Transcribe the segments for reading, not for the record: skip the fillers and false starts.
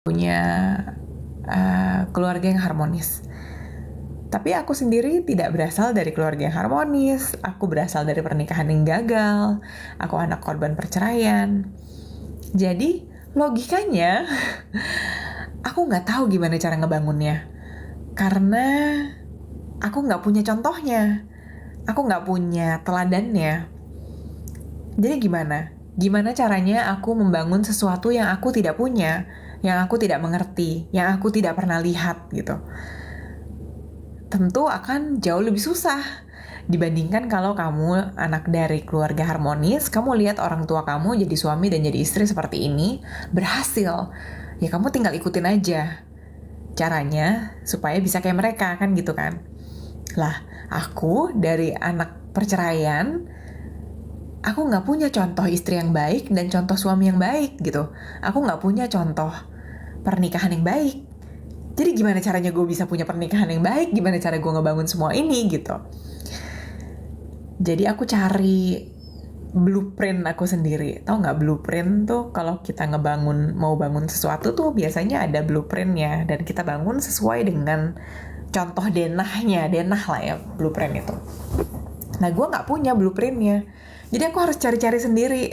punya keluarga yang harmonis. Tapi aku sendiri tidak berasal dari keluarga yang harmonis. Aku berasal dari pernikahan yang gagal. Aku anak korban perceraian. Jadi logikanya aku nggak tahu gimana cara ngebangunnya. Karena aku nggak punya contohnya. Aku nggak punya teladannya. Jadi gimana? Gimana caranya aku membangun sesuatu yang aku tidak punya, yang aku tidak mengerti, yang aku tidak pernah lihat gitu. Tentu akan jauh lebih susah dibandingkan kalau kamu anak dari keluarga harmonis, kamu lihat orang tua kamu jadi suami dan jadi istri seperti ini, berhasil. Ya kamu tinggal ikutin aja caranya supaya bisa kayak mereka, kan gitu kan. Lah, aku dari anak perceraian, aku nggak punya contoh istri yang baik dan contoh suami yang baik gitu. Aku nggak punya contoh pernikahan yang baik. Jadi gimana caranya gue bisa punya pernikahan yang baik? Gimana cara gue ngebangun semua ini gitu? Jadi aku cari blueprint aku sendiri. Tahu nggak blueprint tuh kalau kita mau bangun sesuatu tuh biasanya ada blueprintnya dan kita bangun sesuai dengan contoh denahnya, denah lah ya blueprint itu. Nah gue nggak punya blueprintnya, jadi aku harus cari-cari sendiri.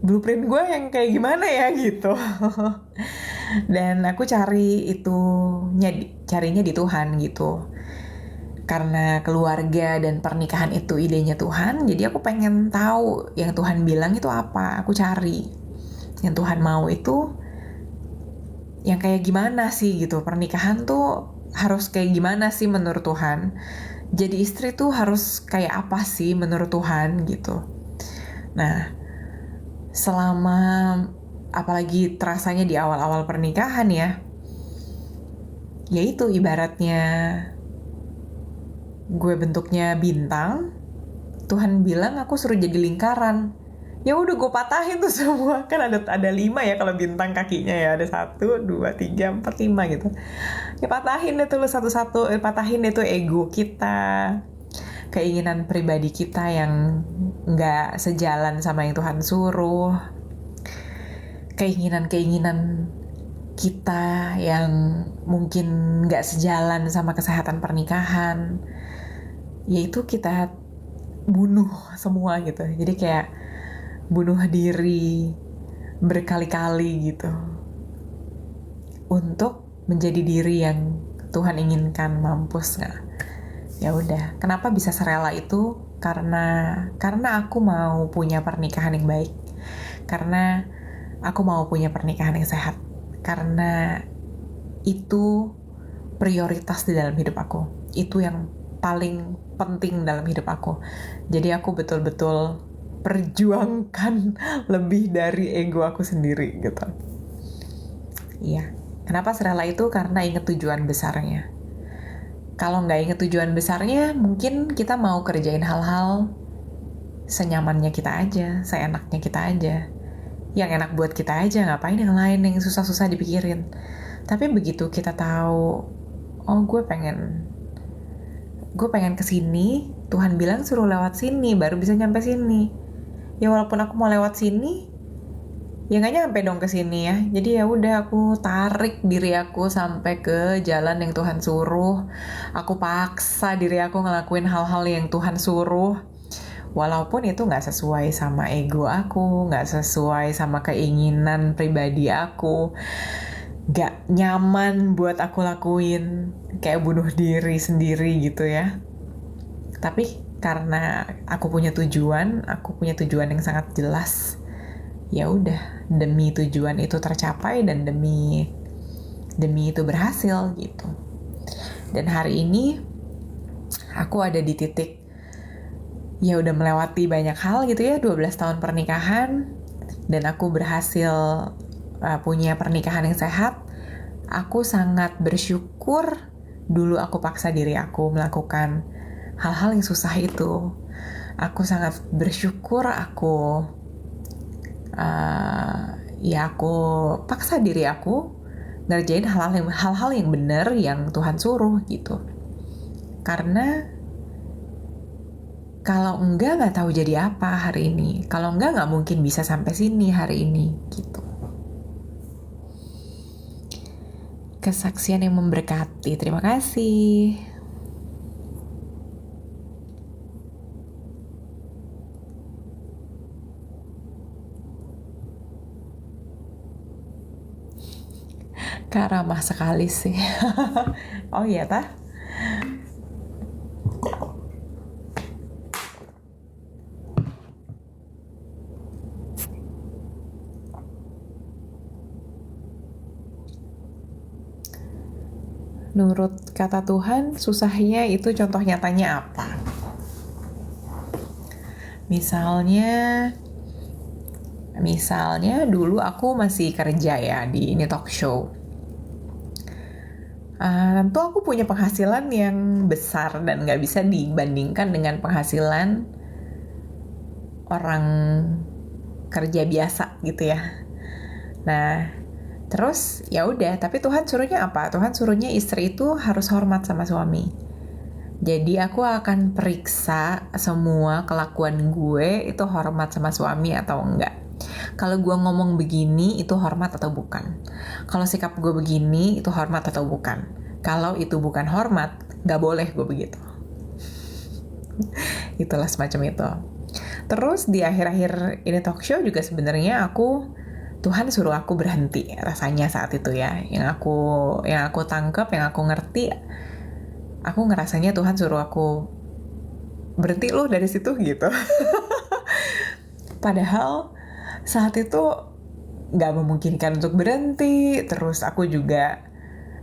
Blueprint gue yang kayak gimana ya gitu. Dan aku carinya di Tuhan gitu. Karena keluarga dan pernikahan itu idenya Tuhan, jadi aku pengen tahu yang Tuhan bilang itu apa. Aku cari yang Tuhan mau itu yang kayak gimana sih gitu. Pernikahan tuh harus kayak gimana sih menurut Tuhan. Jadi istri tuh harus kayak apa sih menurut Tuhan gitu. Nah, selama apalagi terasanya di awal-awal pernikahan ya, yaitu ibaratnya gue bentuknya bintang, Tuhan bilang aku suruh jadi lingkaran. Ya udah gue patahin tuh semua, kan ada 5 ya kalau bintang kakinya ya, ada 1, 2, 3, 4, 5 gitu. Ya patahin deh tuh satu-satu, patahin deh tuh ego kita, keinginan pribadi kita yang nggak sejalan sama yang Tuhan suruh, keinginan kita yang mungkin nggak sejalan sama kesehatan pernikahan, yaitu kita bunuh semua gitu. Jadi kayak bunuh diri berkali-kali gitu untuk menjadi diri yang Tuhan inginkan. Mampus nggak? Ya udah, kenapa bisa serela itu? Karena aku mau punya pernikahan yang baik, karena aku mau punya pernikahan yang sehat, karena itu prioritas di dalam hidup aku, itu yang paling penting dalam hidup aku. Jadi aku betul-betul perjuangkan lebih dari ego aku sendiri gitu. Iya, kenapa serela itu? Karena inget tujuan besarnya. Kalau nggak inget tujuan besarnya, mungkin kita mau kerjain hal-hal senyamannya kita aja, seenaknya kita aja. Yang enak buat kita aja, ngapain yang lain yang susah-susah dipikirin. Tapi begitu kita tahu, oh gue pengen kesini, Tuhan bilang suruh lewat sini, baru bisa nyampe sini. Ya walaupun aku mau lewat sini, ya nggak nyampe dong ke sini ya. Jadi ya udah, aku tarik diri aku sampai ke jalan yang Tuhan suruh. Aku paksa diri aku ngelakuin hal-hal yang Tuhan suruh. Walaupun itu nggak sesuai sama ego aku, nggak sesuai sama keinginan pribadi aku, nggak nyaman buat aku lakuin, kayak bunuh diri sendiri gitu ya. Tapi karena aku punya tujuan yang sangat jelas, ya udah, demi tujuan itu tercapai dan demi itu berhasil gitu. Dan hari ini aku ada di titik ya udah melewati banyak hal gitu ya, 12 tahun pernikahan, dan aku berhasil punya pernikahan yang sehat. Aku sangat bersyukur dulu aku paksa diri aku melakukan hal-hal yang susah itu. Aku sangat bersyukur aku aku paksa diri aku ngerjain hal-hal yang benar yang Tuhan suruh gitu. Karena kalau enggak nggak tahu jadi apa hari ini. Kalau enggak mungkin bisa sampai sini hari ini gitu. kesaksian yang memberkati. Terima kasih. Kak ramah sekali sih. Oh iya tah? Menurut kata Tuhan, susahnya itu contoh nyatanya apa? Misalnya dulu aku masih kerja ya di ini talk show. Tentu aku punya penghasilan yang besar dan nggak bisa dibandingkan dengan penghasilan orang kerja biasa gitu ya. Nah, terus ya udah, tapi Tuhan suruhnya apa? Tuhan suruhnya istri itu harus hormat sama suami. Jadi aku akan periksa semua kelakuan gue itu hormat sama suami atau enggak. Kalau gue ngomong begini itu hormat atau bukan. Kalau sikap gue begini itu hormat atau bukan. Kalau itu bukan hormat, gak boleh gue begitu. Itulah semacam itu. Terus di akhir-akhir ini talk show juga sebenarnya Tuhan suruh aku berhenti rasanya saat itu ya. Yang aku tangkap, yang aku ngerti, aku ngerasanya Tuhan suruh aku berhenti loh dari situ gitu. Padahal saat itu gak memungkinkan untuk berhenti. Terus aku juga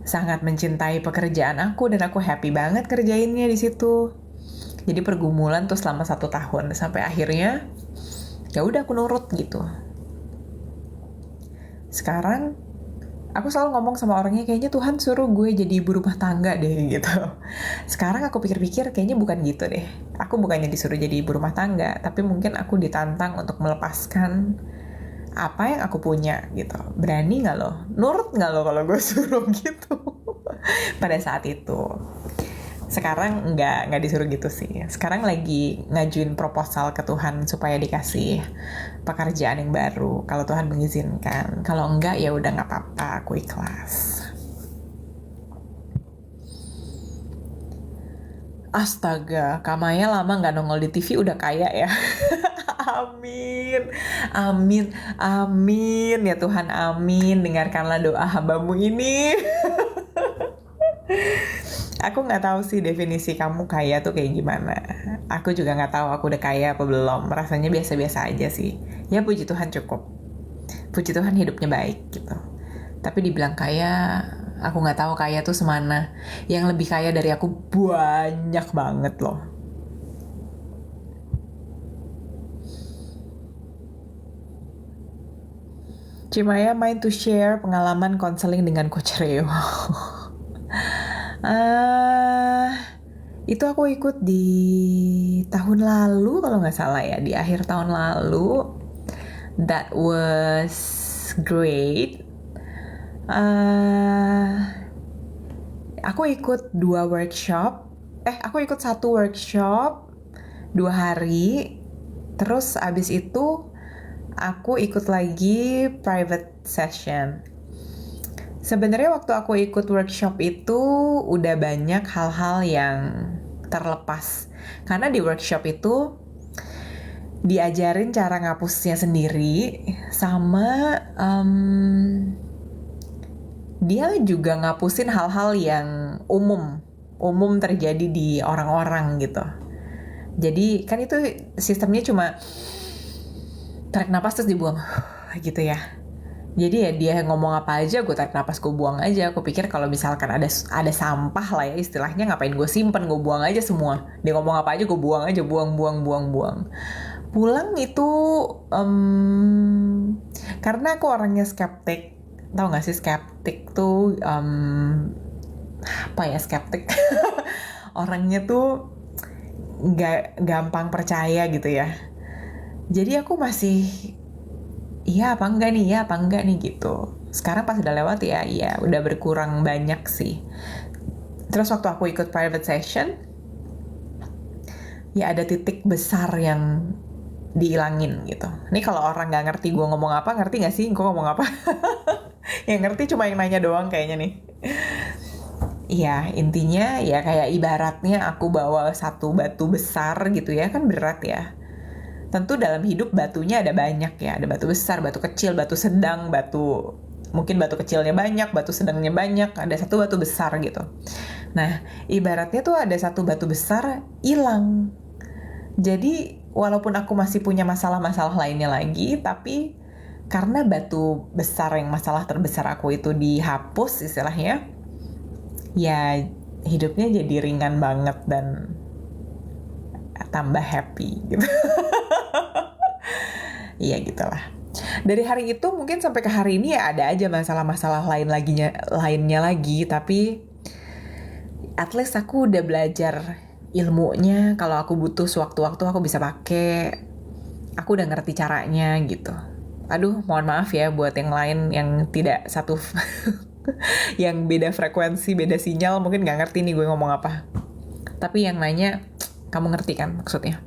sangat mencintai pekerjaan aku dan aku happy banget kerjainnya di situ. Jadi pergumulan tuh selama 1 tahun sampai akhirnya ya udah aku nurut gitu. Sekarang aku selalu ngomong sama orangnya, kayaknya Tuhan suruh gue jadi ibu rumah tangga deh gitu. Sekarang aku pikir-pikir kayaknya bukan gitu deh. Aku bukannya disuruh jadi ibu rumah tangga, tapi mungkin aku ditantang untuk melepaskan apa yang aku punya gitu. Berani gak lo? Nurut gak lo kalau gue suruh gitu? Pada saat itu. Sekarang nggak disuruh gitu sih. Sekarang lagi ngajuin proposal ke Tuhan supaya dikasih pekerjaan yang baru. Kalau Tuhan mengizinkan. Kalau enggak ya udah nggak apa-apa, aku ikhlas. Astaga, Kak Maya lama nggak nongol di TV udah kaya ya. Amin, amin, amin ya Tuhan, amin. Dengarkanlah doa hambamu ini. Aku nggak tahu sih definisi kamu kaya tuh kayak gimana. Aku juga nggak tahu aku udah kaya apa belum. Rasanya biasa-biasa aja sih. Ya puji Tuhan cukup. Puji Tuhan hidupnya baik gitu. Tapi dibilang kaya, aku nggak tahu kaya tuh semana. Yang lebih kaya dari aku banyak banget loh. Cimaya main to share pengalaman konseling dengan Coach Reo. Itu aku ikut di tahun lalu kalau nggak salah ya, di akhir tahun lalu. That was great. Aku ikut 2 workshop. Aku ikut 1 workshop 2 hari. Terus abis itu aku ikut lagi private session. Sebenarnya waktu aku ikut workshop itu udah banyak hal-hal yang terlepas. Karena di workshop itu diajarin cara ngapusnya sendiri, sama dia juga ngapusin hal-hal yang umum terjadi di orang-orang gitu. Jadi kan itu sistemnya cuma tarik napas terus dibuang gitu ya. Jadi ya dia ngomong apa aja gue tarik napas gue buang aja. Aku pikir kalau misalkan ada sampah lah ya istilahnya, ngapain gue simpen, gue buang aja semua. Dia ngomong apa aja gue buang aja, buang. Pulang itu karena aku orangnya skeptik. Tahu gak sih skeptik tuh apa ya skeptik? Orangnya tuh nggak gampang percaya gitu ya. Jadi aku masih iya apa enggak nih gitu. Sekarang pas udah lewat ya udah berkurang banyak sih. Terus waktu aku ikut private session, ya ada titik besar yang dihilangin gitu. Ini kalau orang nggak ngerti gue ngomong apa, ngerti nggak sih gue ngomong apa? Yang ngerti cuma yang nanya doang kayaknya nih. Ya intinya ya kayak ibaratnya aku bawa satu batu besar gitu ya, kan berat ya. Tentu dalam hidup batunya ada banyak ya, ada batu besar, batu kecil, batu sedang, mungkin batu kecilnya banyak, batu sedangnya banyak, ada satu batu besar gitu. Nah, ibaratnya tuh ada satu batu besar hilang. Jadi, walaupun aku masih punya masalah-masalah lainnya lagi, tapi karena batu besar yang masalah terbesar aku itu dihapus istilahnya, ya hidupnya jadi ringan banget dan tambah happy gitu. Iya gitulah. Dari hari itu mungkin sampai ke hari ini ya ada aja masalah-masalah lainnya lagi, tapi at least aku udah belajar ilmunya. Kalau aku butuh sewaktu-waktu aku bisa pakai. Aku udah ngerti caranya gitu. Aduh, mohon maaf ya buat yang lain yang tidak satu yang beda frekuensi, beda sinyal, mungkin nggak ngerti nih gue ngomong apa. Tapi yang nanya, kamu ngerti kan maksudnya?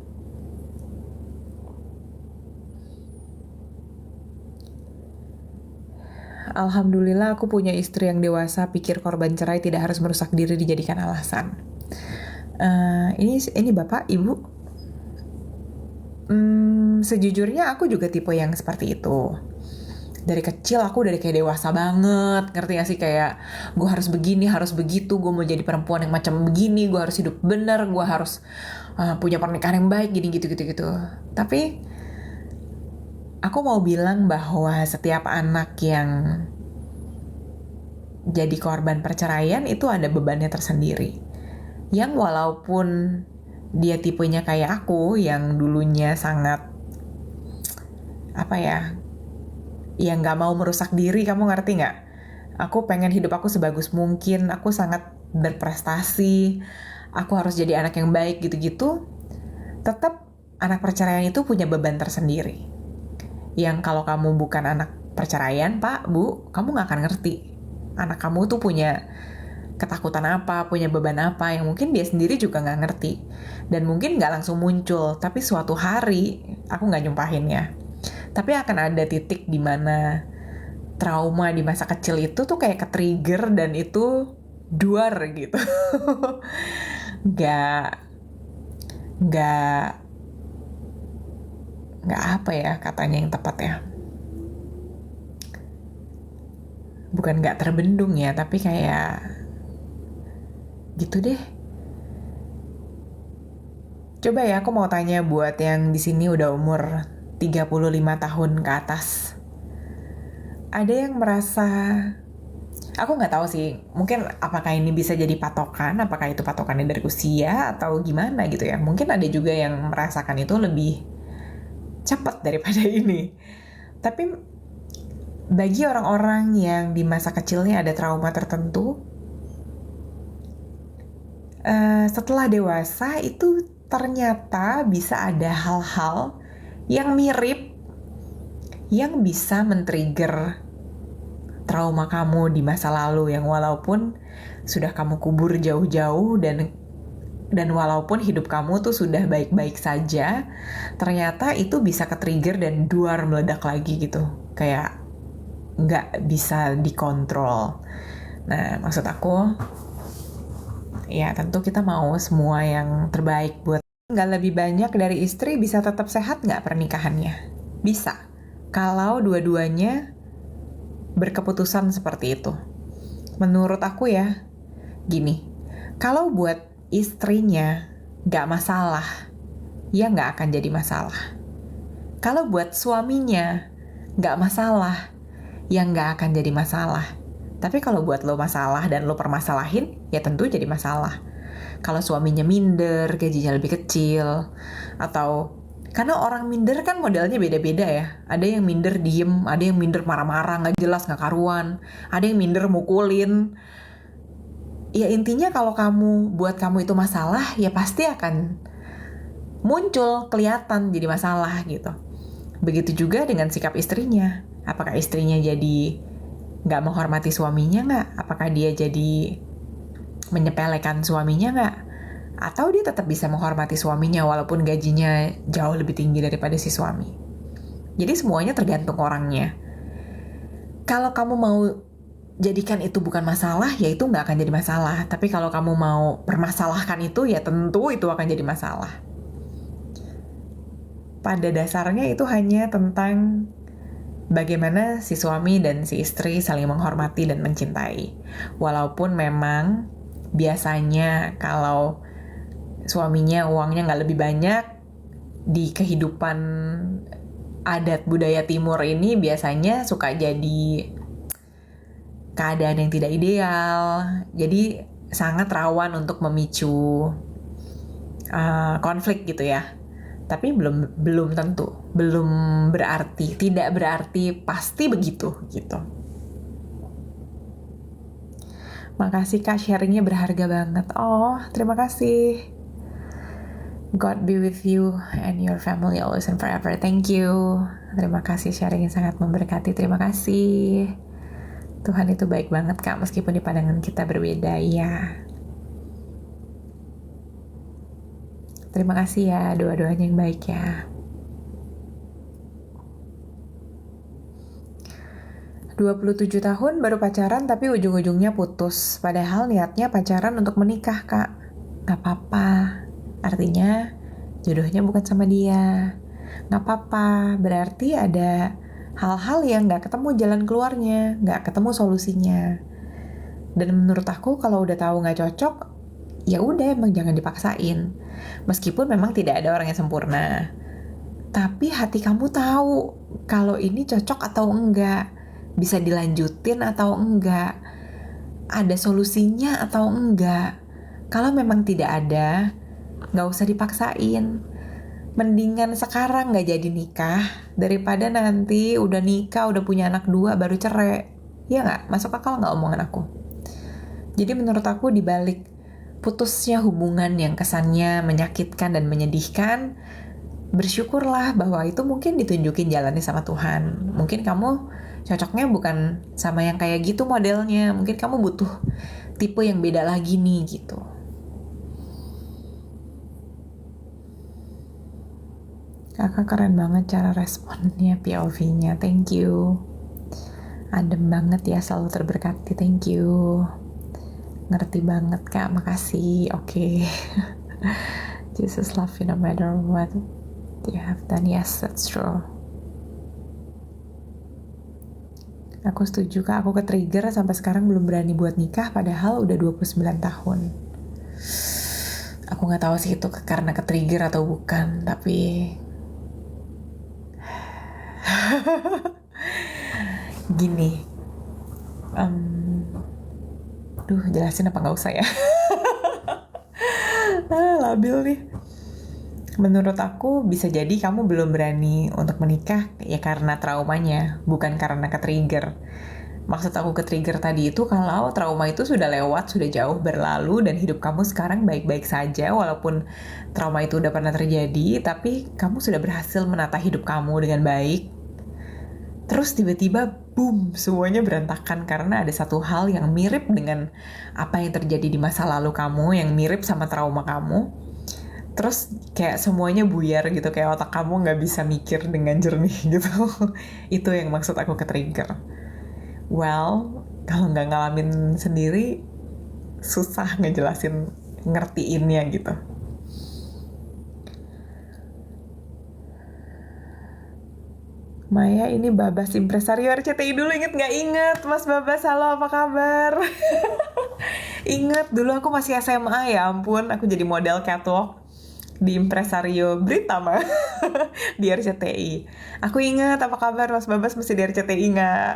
Alhamdulillah aku punya istri yang dewasa, pikir korban cerai tidak harus merusak diri dijadikan alasan. Ini bapak, ibu. Sejujurnya aku juga tipe yang seperti itu. Dari kecil aku udah kayak dewasa banget, ngerti gak sih, kayak gue harus begini, harus begitu, gue mau jadi perempuan yang macam begini, gue harus hidup benar, gue harus punya pernikahan yang baik, gini gitu. Tapi aku mau bilang bahwa setiap anak yang jadi korban perceraian itu ada bebannya tersendiri. Yang walaupun dia tipenya kayak aku yang dulunya sangat yang nggak mau merusak diri, kamu ngerti nggak? Aku pengen hidup aku sebagus mungkin, aku sangat berprestasi, aku harus jadi anak yang baik gitu-gitu. Tetap anak perceraian itu punya beban tersendiri. Yang kalau kamu bukan anak perceraian, Pak, Bu, kamu nggak akan ngerti. Anak kamu tuh punya ketakutan apa, punya beban apa yang mungkin dia sendiri juga nggak ngerti. Dan mungkin nggak langsung muncul, tapi suatu hari, aku nggak nyumpahin ya, tapi akan ada titik di mana trauma di masa kecil itu tuh kayak ke-trigger dan itu duar gitu. Nggak, nggak, nggak apa ya katanya yang tepat ya. Bukan nggak terbendung ya, tapi kayak gitu deh. Coba ya, aku mau tanya buat yang di sini udah umur 35 tahun ke atas. Ada yang merasa, aku nggak tahu sih, mungkin apakah ini bisa jadi patokan, apakah itu patokannya dari usia atau gimana gitu ya. Mungkin ada juga yang merasakan itu lebih cepat daripada ini. Tapi bagi orang-orang yang di masa kecilnya ada trauma tertentu, setelah dewasa itu ternyata bisa ada hal-hal yang mirip yang bisa men-trigger trauma kamu di masa lalu yang walaupun sudah kamu kubur jauh-jauh dan walaupun hidup kamu tuh sudah baik-baik saja, ternyata itu bisa ke-trigger dan duar meledak lagi gitu. Kayak nggak bisa dikontrol. Nah, maksud aku, ya tentu kita mau semua yang terbaik buat. Nggak lebih banyak dari istri bisa tetap sehat nggak pernikahannya? Bisa. Kalau dua-duanya berkeputusan seperti itu. Menurut aku ya, gini, kalau buat istrinya nggak masalah, ya nggak akan jadi masalah. Kalau buat suaminya nggak masalah, ya nggak akan jadi masalah. Tapi kalau buat lo masalah dan lo permasalahin, ya tentu jadi masalah. Kalau suaminya minder, gajinya lebih kecil, atau karena orang minder kan modelnya beda-beda ya. Ada yang minder diem, ada yang minder marah-marah, nggak jelas, nggak karuan. Ada yang minder mukulin. Ya intinya kalau buat kamu itu masalah, ya pasti akan muncul, kelihatan jadi masalah gitu. Begitu juga dengan sikap istrinya. Apakah istrinya jadi nggak menghormati suaminya nggak? Apakah dia jadi menyepelekan suaminya nggak? Atau dia tetap bisa menghormati suaminya walaupun gajinya jauh lebih tinggi daripada si suami. Jadi semuanya tergantung orangnya. Kalau kamu mau jadikan itu bukan masalah, ya itu nggak akan jadi masalah. Tapi kalau kamu mau permasalahkan itu, ya tentu itu akan jadi masalah. Pada dasarnya itu hanya tentang bagaimana si suami dan si istri saling menghormati dan mencintai. Walaupun memang biasanya kalau suaminya uangnya nggak lebih banyak, di kehidupan adat budaya timur ini biasanya suka jadi keadaan yang tidak ideal. Jadi sangat rawan untuk memicu konflik gitu ya. Tapi belum tentu, belum berarti, tidak berarti pasti begitu gitu. Makasih Kak, sharingnya berharga banget. Oh, terima kasih. God be with you and your family always and forever. Thank you. Terima kasih, sharingnya sangat memberkati. Terima kasih. Tuhan itu baik banget Kak, meskipun di pandangan kita berbeda ya. Terima kasih ya, doa-doanya yang baik ya. 27 tahun baru pacaran tapi ujung-ujungnya putus. Padahal niatnya pacaran untuk menikah Kak. Gak apa-apa. Artinya jodohnya bukan sama dia. Gak apa-apa, berarti ada hal-hal yang gak ketemu jalan keluarnya, gak ketemu solusinya. Dan menurut aku kalau udah tahu gak cocok, ya udah emang jangan dipaksain. Meskipun memang tidak ada orang yang sempurna. Tapi hati kamu tahu kalau ini cocok atau enggak, bisa dilanjutin atau enggak, ada solusinya atau enggak. Kalau memang tidak ada, gak usah dipaksain. Mendingan sekarang gak jadi nikah daripada nanti udah nikah, udah punya anak 2 baru cerai. Iya gak? Masuk akal gak omongan aku? Jadi menurut aku dibalik putusnya hubungan yang kesannya menyakitkan dan menyedihkan, bersyukurlah bahwa itu mungkin ditunjukin jalannya sama Tuhan. Mungkin kamu cocoknya bukan sama yang kayak gitu modelnya. Mungkin kamu butuh tipe yang beda lagi nih gitu. Kakak keren banget cara responnya, POV-nya. Thank you. Adem banget ya, selalu terberkati. Thank you. Ngerti banget Kak, makasih. Oke. Jesus love you no matter what you have done. Yes, that's true. Aku setuju Kak, aku ke-trigger sampai sekarang belum berani buat nikah padahal udah 29 tahun. Aku gak tahu sih itu karena ke-trigger atau bukan, tapi gini. Jelasin apa gak usah ya? Labil nih. Menurut aku bisa jadi kamu belum berani untuk menikah ya karena traumanya, bukan karena ke-trigger. Maksud aku ke-trigger tadi itu kalau trauma itu sudah lewat, sudah jauh berlalu dan hidup kamu sekarang baik-baik saja walaupun trauma itu udah pernah terjadi, tapi kamu sudah berhasil menata hidup kamu dengan baik. Terus tiba-tiba boom, semuanya berantakan karena ada satu hal yang mirip dengan apa yang terjadi di masa lalu kamu, yang mirip sama trauma kamu. Terus kayak semuanya buyar gitu, kayak otak kamu gak bisa mikir dengan jernih gitu. Itu yang maksud aku ke-trigger. Well, kalau gak ngalamin sendiri, susah ngejelasin, ngertiinnya gitu. Maya, ini Babas Impresario RCTI dulu, inget gak? Inget, Mas Babas, halo apa kabar? Inget, dulu aku masih SMA, ya ampun, aku jadi model catwalk di Impresario Britama di RCTI. Aku inget, apa kabar Mas Babas, masih di RCTI gak?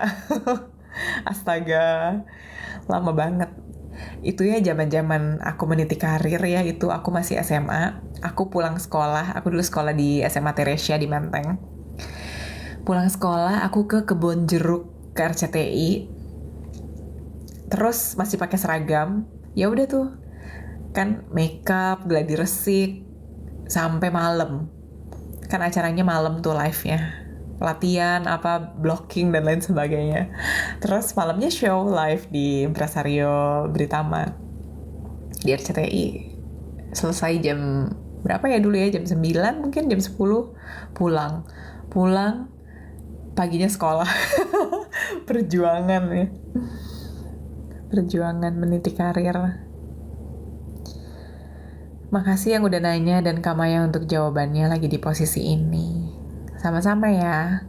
Astaga, lama banget. Itu ya zaman-zaman aku meniti karir ya, itu aku masih SMA. Aku pulang sekolah, aku dulu sekolah di SMA Teresia di Menteng. Pulang sekolah, aku ke Kebon Jeruk ke RCTI. Terus masih pakai seragam. Ya udah tuh, kan makeup, gladi resik sampai malam. Kan acaranya malam tuh live-nya. Latihan, apa, blocking dan lain sebagainya. Terus malamnya show live di Impresario Britama di RCTI. Selesai jam berapa ya dulu ya? Jam 9 mungkin, jam 10 pulang. Paginya sekolah. Perjuangan ya. perjuangan meniti karir. Makasih yang udah nanya dan Kamaya untuk jawabannya lagi di posisi ini. Sama-sama ya.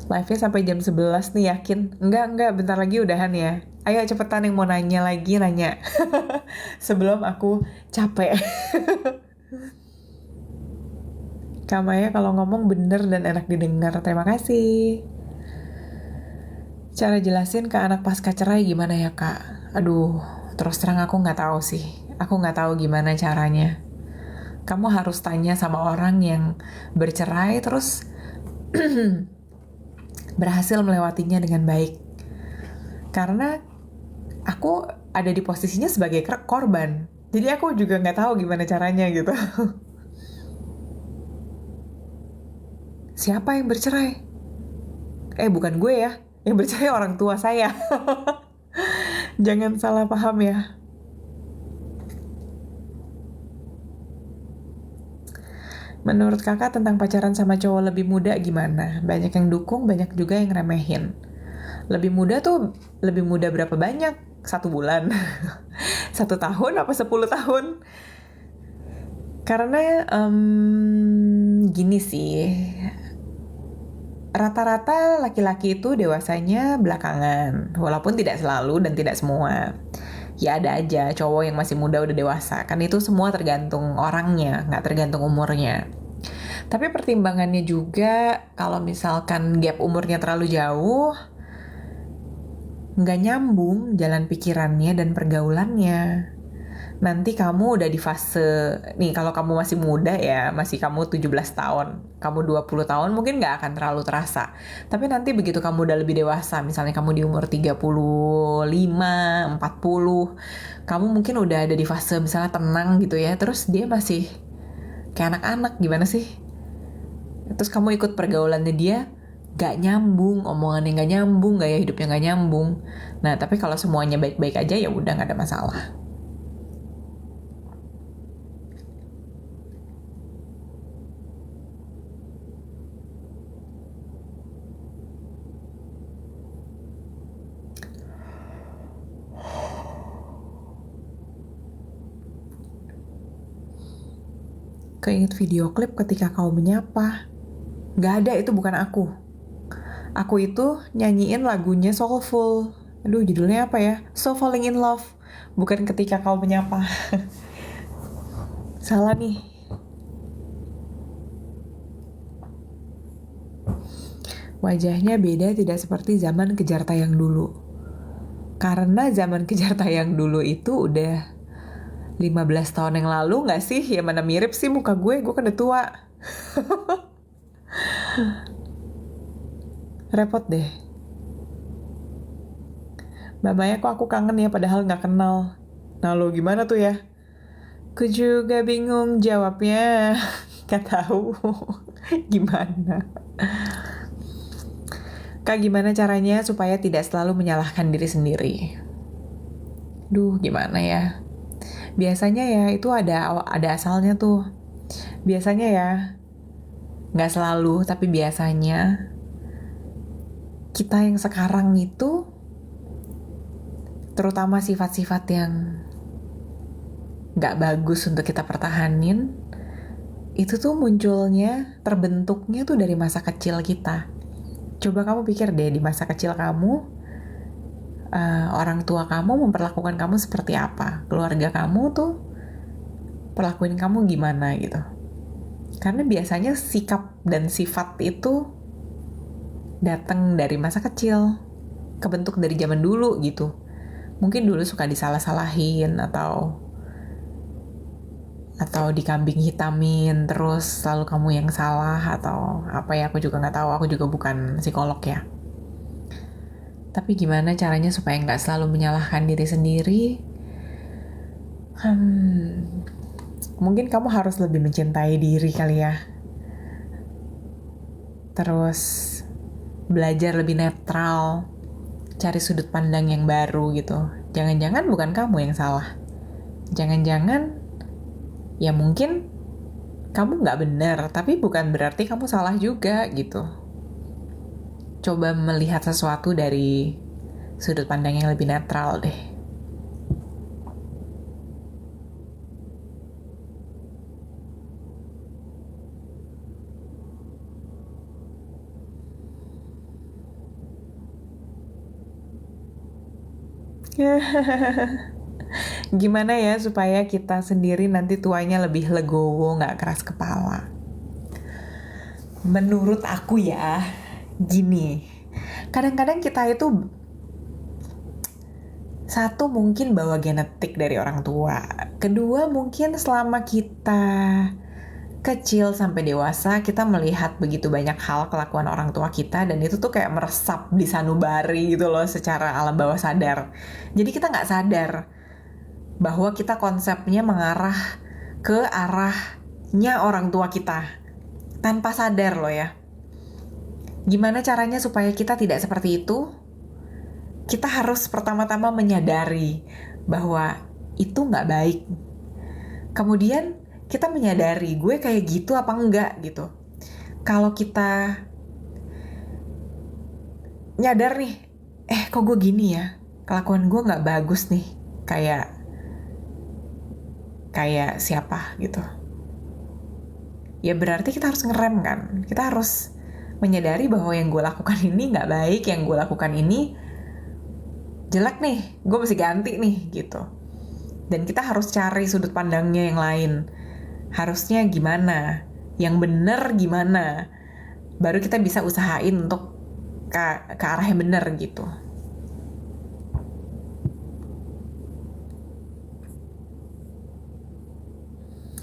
Live-nya sampai jam 11 nih, yakin? Enggak, bentar lagi udahan ya. Ayo cepetan yang mau nanya lagi, nanya. Sebelum aku capek. Kamaya kalau ngomong bener dan enak didengar. Terima kasih. Cara jelasin ke anak pasca cerai gimana ya, Kak? Aduh, terus terang aku nggak tahu sih. Aku nggak tahu gimana caranya. Kamu harus tanya sama orang yang bercerai terus berhasil melewatinya dengan baik. Karena aku ada di posisinya sebagai korban. Jadi aku juga nggak tahu gimana caranya gitu. Siapa yang bercerai? Bukan gue ya. Yang bercerai orang tua saya. Jangan salah paham ya. Menurut kakak tentang pacaran sama cowok lebih muda gimana? Banyak yang dukung, banyak juga yang remehin. Lebih muda tuh, lebih muda berapa banyak? 1 bulan? 1 tahun apa 10 tahun? Karena gini sih, rata-rata laki-laki itu dewasanya belakangan, walaupun tidak selalu dan tidak semua. Ya ada aja cowok yang masih muda udah dewasa, kan itu semua tergantung orangnya, nggak tergantung umurnya. Tapi pertimbangannya juga kalau misalkan gap umurnya terlalu jauh, nggak nyambung jalan pikirannya dan pergaulannya. Nanti kamu udah di fase, nih kalau kamu masih muda ya, masih kamu 17 tahun, kamu 20 tahun mungkin nggak akan terlalu terasa. Tapi nanti begitu kamu udah lebih dewasa, misalnya kamu di umur 35, 40, kamu mungkin udah ada di fase misalnya tenang gitu ya, terus dia masih kayak anak-anak, gimana sih? Terus kamu ikut pergaulannya dia, gak nyambung, omongannya gak nyambung, gaya hidupnya gak nyambung. Nah, tapi kalau semuanya baik-baik aja ya udah gak ada masalah. Keinget video klip ketika kau menyapa. Gak ada, itu bukan aku. Aku itu nyanyiin lagunya Soulful. Aduh, judulnya apa ya? So Falling in Love. Bukan ketika kau menyapa. Salah nih. Wajahnya beda, tidak seperti zaman kejar tayang dulu. Karena zaman kejar tayang dulu itu udah 15 tahun yang lalu gak sih? Ya mana mirip sih muka gue kan udah tua. Repot deh. Mbak Maya kok aku kangen ya padahal gak kenal. Nah lo gimana tuh ya? Ku juga bingung jawabnya. Gak tahu. Gimana? Kak, gimana caranya supaya tidak selalu menyalahkan diri sendiri? Duh, gimana ya? Biasanya ya itu ada asalnya tuh. Biasanya ya, nggak selalu, tapi biasanya kita yang sekarang itu, terutama sifat-sifat yang nggak bagus untuk kita pertahanin, itu tuh munculnya, terbentuknya tuh dari masa kecil kita. Coba kamu pikir deh, di masa kecil kamu, orang tua kamu memperlakukan kamu seperti apa? Keluarga kamu tuh perlakuin kamu gimana gitu? Karena biasanya sikap dan sifat itu datang dari masa kecil, kebentuk dari zaman dulu gitu. Mungkin dulu suka disalah-salahin atau dikambing hitamin, terus selalu kamu yang salah atau apa ya, aku juga nggak tahu, aku juga bukan psikolog ya. Tapi gimana caranya supaya nggak selalu menyalahkan diri sendiri? Mungkin kamu harus lebih mencintai diri kali ya. Terus belajar lebih netral, cari sudut pandang yang baru gitu. Jangan-jangan bukan kamu yang salah. Jangan-jangan ya mungkin kamu nggak benar, tapi bukan berarti kamu salah juga gitu. Coba melihat sesuatu dari sudut pandang yang lebih netral deh. Gimana ya supaya kita sendiri nanti tuanya lebih legowo, gak keras kepala? Menurut aku ya, gini. Kadang-kadang kita itu satu mungkin bawa genetik dari orang tua. Kedua mungkin selama kita kecil sampai dewasa kita melihat begitu banyak hal kelakuan orang tua kita dan itu tuh kayak meresap di sanubari gitu loh secara alam bawah sadar. Jadi kita nggak sadar bahwa kita konsepnya mengarah ke arahnya orang tua kita tanpa sadar loh ya. Gimana caranya supaya kita tidak seperti itu? Kita harus pertama-tama menyadari bahwa itu nggak baik. Kemudian kita menyadari gue kayak gitu apa enggak gitu. Kalau kita nyadar nih, kok gue gini ya, kelakuan gue nggak bagus nih, kayak siapa gitu. Ya berarti kita harus ngerem kan. Kita harus menyadari bahwa yang gue lakukan ini nggak baik, yang gue lakukan ini jelek nih, gue mesti ganti nih gitu. Dan kita harus cari sudut pandangnya yang lain. Harusnya gimana, yang bener gimana, baru kita bisa usahain untuk ke arah yang bener gitu.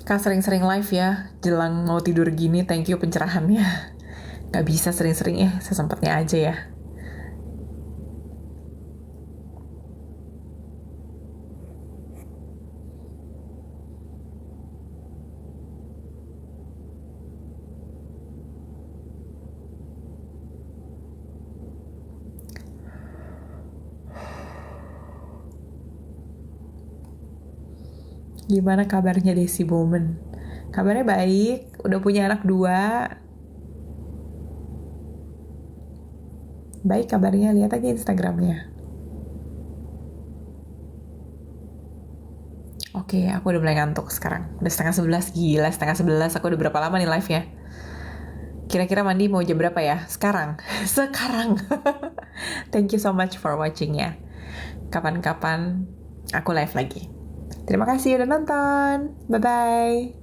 Kak sering-sering live ya, jelang mau tidur gini, thank you pencerahannya. Gak bisa sering-sering ya, sesempatnya aja ya. Gimana kabarnya Desi Bowman? Kabarnya baik, udah punya anak 2. Baik kabarnya, lihat aja Instagramnya. Oke, aku udah mulai ngantuk sekarang. Udah 10:30, gila 10:30. Aku udah berapa lama nih live ya? Kira-kira mandi mau jam berapa ya? Sekarang. Sekarang. Thank you so much for watching ya. Kapan-kapan aku live lagi. Terima kasih udah nonton. Bye-bye.